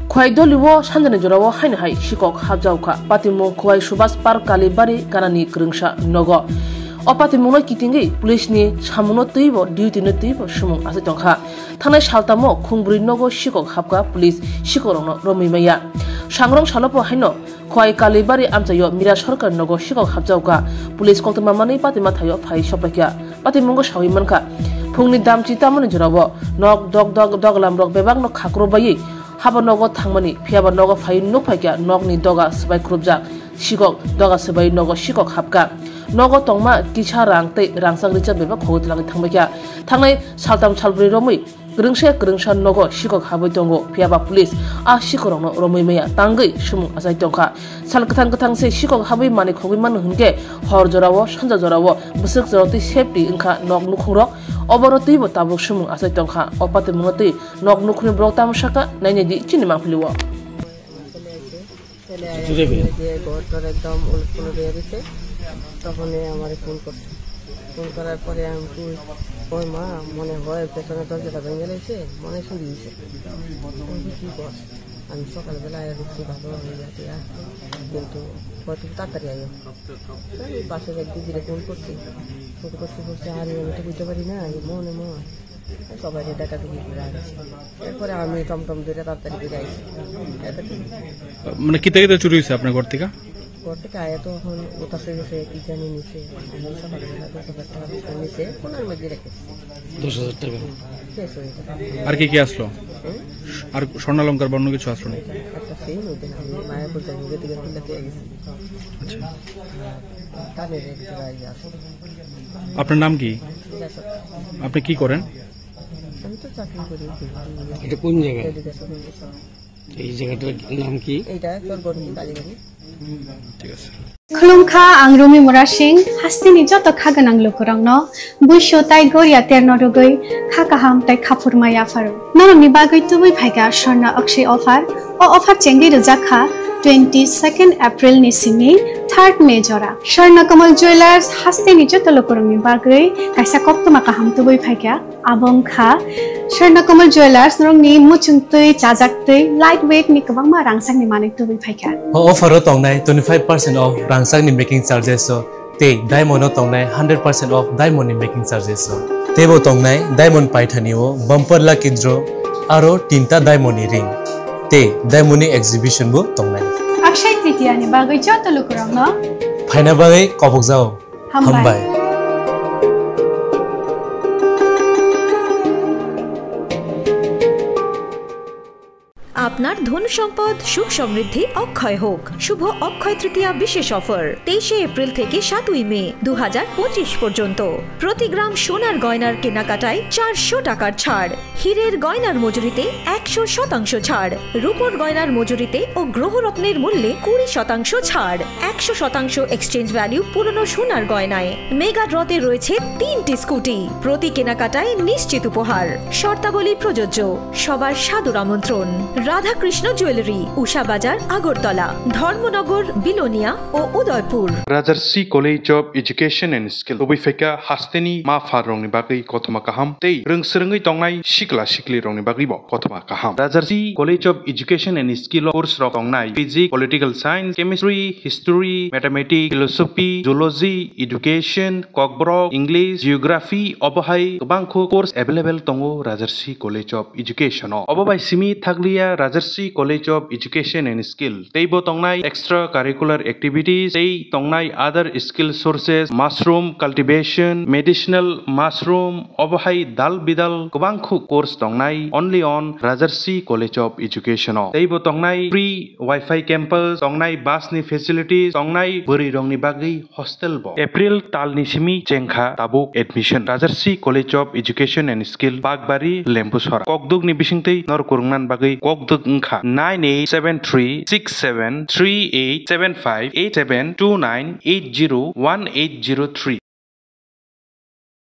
Khwai doliwo sanjani jorawo haini hai shikok habjauka patimu khwai subas par kalibari kanani krungsha nogo opatimu no kitingi police ni samuno teibo duty no teibo sumung ase tongkha thanai saltamo khungbri nogo shikok habka police shikorongno romimaya sangrong salopo haino khwai kalibari amchayo mira sarkar nogo shikok habjauka police koktama mani patima thayo phai sopakya patimungo sawi manka phungni damchi tamani jorawo nok dog lamrok bebak no khakro bayi haba nogo thangmani phiaba nogo phai nuk phaikya nokni doga sabai krupjak shikok doga sabai nogo shikok hapka nogo tongma kisha rangtei rangsang richa beba khogutlang thangbaikya thangnai saltam salbri romui krungsha nogo shikok habai tongo phiaba police a shikorongno romui meya tangai sumung asai tongkha salkthang se shikok habai mani khogui man hunge hor jorawo sanja jorawo busuk joroti safety ingkha nok nukhungrok oboroti bo tabuk sumung asai tongkha opate mungati nok nukhni brok tamusaka naine di chini mafliwo একদম উলটপুলো দিয়ে দিচ্ছে তখনই আমার phone করার পরে আমি ওই মা মনে হয় পেছনে দরজাটা ভেঙে গেছে মনে শুরু হয়েছে কী কর আমি সকালবেলা রুচি ভালো হয়ে যাচ্ছি কিন্তু হয়তো তাড়াতাড়ি আইও আমি পাশের এক দিদিরে ফোন করছি আর আমি তো বুঝতে পারি না মনে সবাই দেখা দেখি ঘুরে আসছে এরপরে আমি টমটম দুইটা তাড়াতাড়ি ঘুরে আসছি মানে কি থেকে চুরি হয়েছে আপনার ঘর থেকে আয়া তো এখন ওটা গেছে কি জানি নিচে সকালবেলা 10,000 টাকা নিচে কোনার মধ্যে রেখেছে 10,000 টাকা শেষ হয়ে গেছে আর কি আসলো আর স্বর্ণালঙ্কার বর্ণ কিছু আসলো না একটা সেই নদী আমি মায়াপুর থেকে গেতে গেছে আচ্ছা কানের এক জায়গায় আছে আপনার নাম কি আপনি কি করেন আমি তো চাকরি করি এটা কোন জায়গা এই জায়গাটার নাম কি এটা চরগড়ি কালীবাড়ি ঠিক আছে खुलुमखा आं रुमि मुरासिं हास्तिनि जत खागोनां लोगोरांनो बुइसो ताइ गरिया तेरनरगै खाकाहाम ताइ खाफुरमाया फारो नरनि बागै तुबै फाइगा स्वर्ण अक्षय अफार ओ अफार चेंगि रजाखा 22 एप्रिल नि सिमि 3 मे जरा स्वर्ण कमल ज्वेलर्स हास्तिनि जत लोगोरांनि बागै काइसा कप्तमा काहाम तुबै फाइगा आबंखा स्वर्ण कमल ज्वेलर्स नरंनि मुचुंतै चाजाक्तै लाइट वेट नि गोबांमा रांसांनि माने तुबै फाइगा ऑफर तंनाय 25% ऑफ रांसांनि मेकिंग चार्जेस ते डायमंड तंनाय 100% ऑफ डायमंड मेकिंग चार्जेस तेबो तंनाय डायमंड पाइथानिओ बम्पर लकी ड्र आरो तीनटा डायमंड रिंग ते डायमंड एग्जिबिशन बो तंनाय अक्षय तृतीया नि बागै जत लोगोरांनो फाइना बागै कबक जाओ हामबाय আপনার ধন সম্পদ সুখ সমৃদ্ধি অক্ষয় হোক শুভ অক্ষয় তৃতীয়া বিশেষ অফার 23 এপ্রিল থেকে 7 মে 2025 পর্যন্ত প্রতি গ্রাম সোনার গয়নার কেনাকাটায় 400 টাকার ছাড় হীরের গয়নার মজুরিতে 100% ছাড় রূপোর গয়নার মজুরিতে ও গ্রহরত্নের মূল্যে 20% ছাড় 100% এক্সচেঞ্জ ভ্যালু পুরনো সোনার গয়নায় মেগা ড্রতে রয়েছে 3টি স্কুটি প্রতি কেনাকাটায় নিশ্চিত উপহার শর্তাবলী প্রযোজ্য সবার সাদর আমন্ত্রণ রাধাকৃষ্ণ জুয়েলারি উষা বাজার আগরতলা ধর্মনগর বিলোনিয়া ও Udaipur Rajarshi college of education and skill বৈফেকা হাস্তেনি মা ফার রংনি বাগৈ কতমা কাহাম তেই রংসরঙ্গৈ তংনাই শিকলা শিকলি রংনি বাগৈ ব কতমা কাহাম Rajarshi college of education and skill course রক তংনাই physics political science chemistry history mathematics philosophy zoology education Kokborok English geography অবহাই গোबांखौ কোর্স अवेलेबल তঙ্গো রাজারসি কলেজ অফ এডুকেশন অববাই সিমি থাকলিয়া Rajarshi college of education and skill তেইবো তংনাই এক্সট্রা কারিকুলার एक्टिविटीज তেই তংনাই other skill sources mushroom cultivation medicinal mushroom অবহাই দাল বিদাল গোबांखौ কোর্স তংনাই only on Rajarshi college of education তেইবো তংনাই ফ্রি ওয়াইফাই ক্যাম্পাস তংনাই বাসনি ফেসিলিটিज তংনাই বরি রংনি বাগै हॉस्टेल ब एप्रिल तालनि सिमी जेंखा ताबुक admission Rajarshi college of education and skill बागबारी लेम्बुसरा ककदुगनि बिसिंतै नरकुरुंनान बागै ककदुग इंखा 98736738758729801803